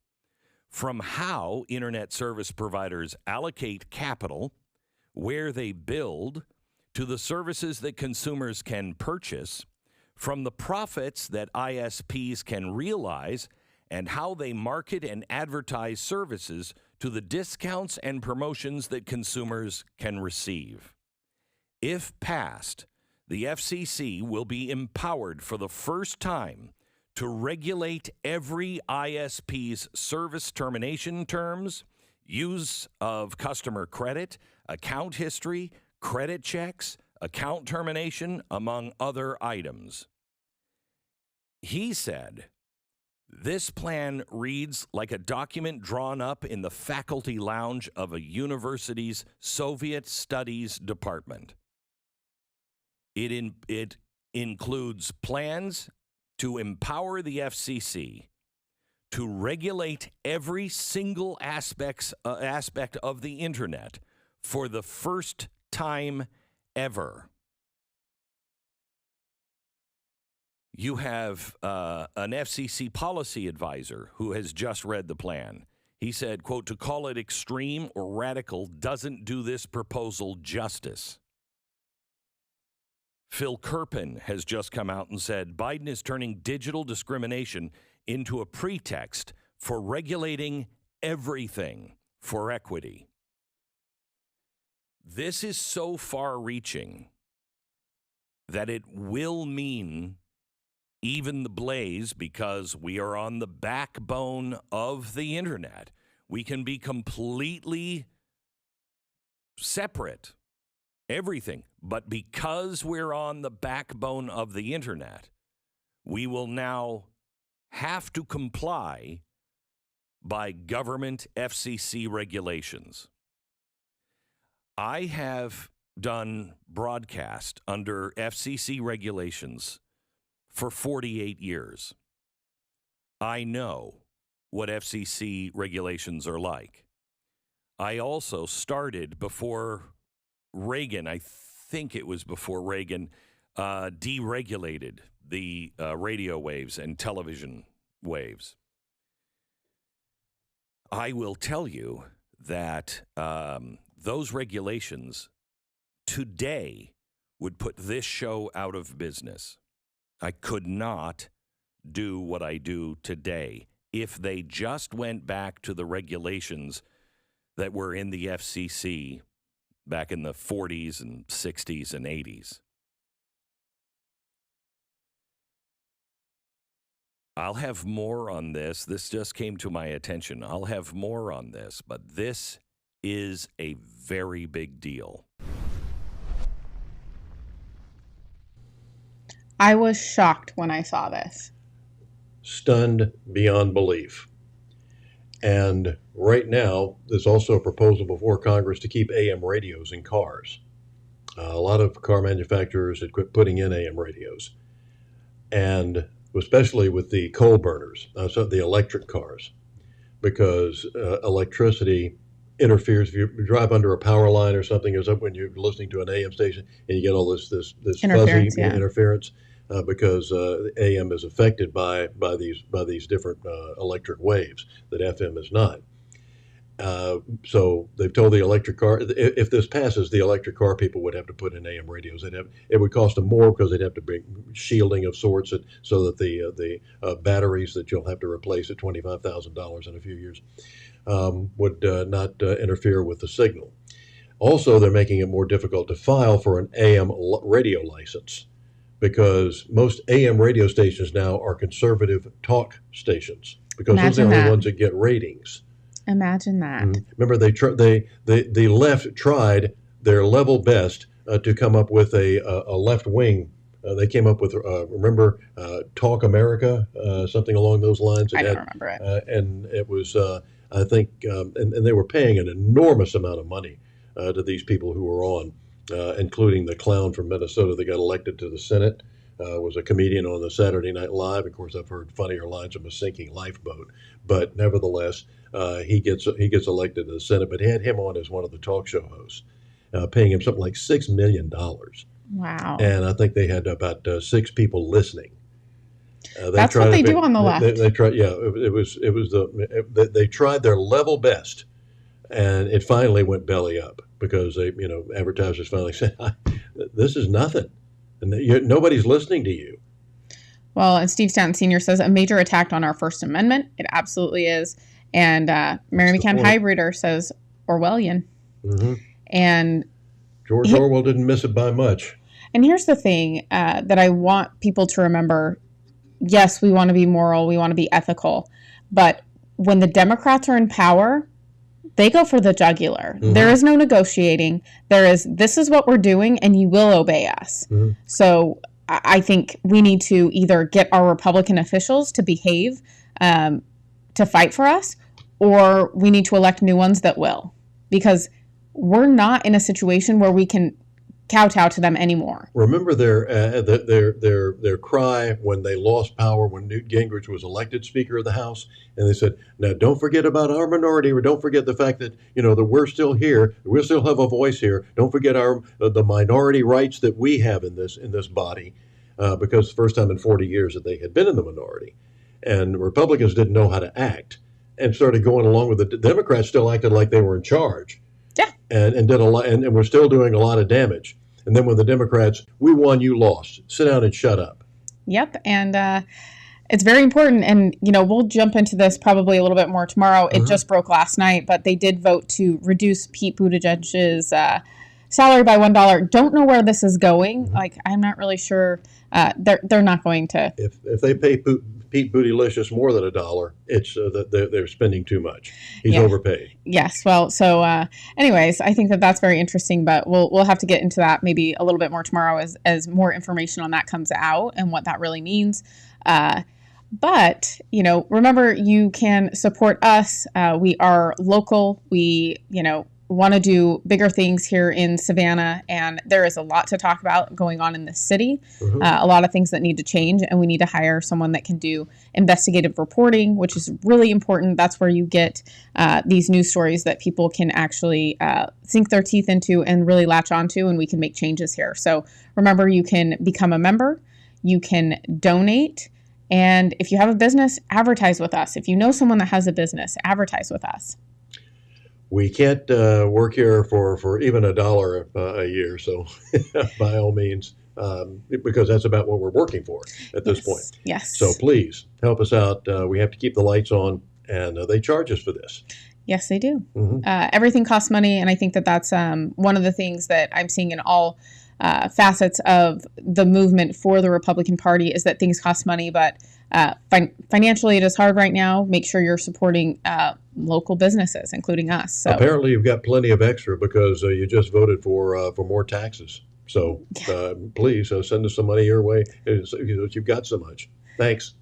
from how internet service providers allocate capital, where they build, to the services that consumers can purchase, from the profits that ISPs can realize, and how they market and advertise services to the discounts and promotions that consumers can receive. If passed, the FCC will be empowered for the first time to regulate every ISP's service termination terms, use of customer credit, account history, credit checks, account termination, among other items. He said, this plan reads like a document drawn up in the faculty lounge of a university's Soviet studies department. It includes plans to empower the FCC to regulate every single aspect of the internet for the first time ever. You have an FCC policy advisor who has just read the plan. He said, quote, to call it extreme or radical doesn't do this proposal justice. Phil Kerpen has just come out and said Biden is turning digital discrimination into a pretext for regulating everything for equity. This is so far-reaching that it will mean even the Blaze, because we are on the backbone of the internet. We can be completely separate, everything. But because we're on the backbone of the internet, we will now have to comply by government FCC regulations. I have done broadcast under FCC regulations for 48 years. I know what FCC regulations are like. I also started before Reagan, I think it was before Reagan, deregulated the radio waves and television waves. I will tell you that those regulations today would put this show out of business. I could not do what I do today if they just went back to the regulations that were in the FCC back in the 40s and 60s and 80s. I'll have more on this. This just came to my attention. I'll have more on this, but this is a very big deal. I was shocked when I saw this. Stunned beyond belief. And right now, there's also a proposal before Congress to keep AM radios in cars. A lot of car manufacturers had quit putting in AM radios. And especially with the coal burners, so the electric cars, because electricity interferes. If you drive under a power line or something, is up when you're listening to an AM station and you get all this fuzzy interference, because AM is affected by these different electric waves that FM is not. So they've told the electric car, if this passes, the electric car people would have to put in AM radios. It would cost them more because they'd have to bring shielding of sorts, so that the batteries that you'll have to replace at $25,000 in a few years would not interfere with the signal. Also, they're making it more difficult to file for an AM radio license, because most AM radio stations now are conservative talk stations, because those are the only ones that get ratings. Imagine that. Remember, the left tried their level best to come up with a left wing. They came up with, remember, Talk America, something along those lines. I don't remember it. And it was, I think, and they were paying an enormous amount of money to these people who were on, including the clown from Minnesota that got elected to the Senate. Was a comedian on the Saturday Night Live. Of course, I've heard funnier lines from a sinking lifeboat, but nevertheless, he gets elected to the Senate. But he had him on as one of the talk show hosts, paying him something like $6 million. Wow! And I think they had about 6 people listening. That's what they do on the left. They tried. Yeah, they tried their level best, and it finally went belly up, because advertisers finally said, "This is nothing." And nobody's listening to you. Well, and Steve Stanton Sr. says a major attack on our First Amendment. It absolutely is. And Mary McCann Highbreeder says Orwellian. Mm-hmm. And George Orwell didn't miss it by much. And here's the thing that I want people to remember. Yes, we want to be moral. We want to be ethical. But when the Democrats are in power, they go for the jugular. Mm-hmm. There is no negotiating. This is what we're doing, and you will obey us. Mm-hmm. So I think we need to either get our Republican officials to behave, to fight for us, or we need to elect new ones that will. Because we're not in a situation where we can kowtow to them anymore. Remember their cry when they lost power, when Newt Gingrich was elected Speaker of the House, and they said, "Now don't forget about our minority, or don't forget the fact that that we're still here, we still have a voice here. Don't forget the minority rights that we have in this body," because the first time in 40 years that they had been in the minority, and Republicans didn't know how to act, and started going along with it. The Democrats still acted like they were in charge. Yeah. And did a lot, and we're still doing a lot of damage. And then when the Democrats, we won, you lost. Sit down and shut up. Yep. And it's very important. And, we'll jump into this probably a little bit more tomorrow. It just broke last night, but they did vote to reduce Pete Buttigieg's salary by $1. Don't know where this is going. Like, I'm not really sure. They're not going to. If they pay Pete Bootylicious more than $1, it's that they're spending too much. He's overpaid. Yes. Well, so anyways, I think that that's very interesting, but we'll have to get into that maybe a little bit more tomorrow as more information on that comes out and what that really means. But, remember, you can support us. We are local. We, want to do bigger things here in Savannah, and there is a lot to talk about going on in this city. A lot of things that need to change, and we need to hire someone that can do investigative reporting, which is really important. That's where you get these news stories that people can actually sink their teeth into and really latch onto, and we can make changes here. So remember, you can become a member, you can donate, and if you have a business, advertise with us. If you know someone that has a business, advertise with us. We can't work here for even $1 a year, so by all means, because that's about what we're working for at this point. Yes. So please help us out. We have to keep the lights on, and they charge us for this. Yes, they do. Everything costs money, and I think that that's one of the things that I'm seeing in all facets of the movement for the Republican Party is that things cost money, but financially it is hard right now. Make sure you're supporting local businesses, including us. So apparently you've got plenty of extra because you just voted for more taxes. So please send us some money your way. You've got so much. Thanks.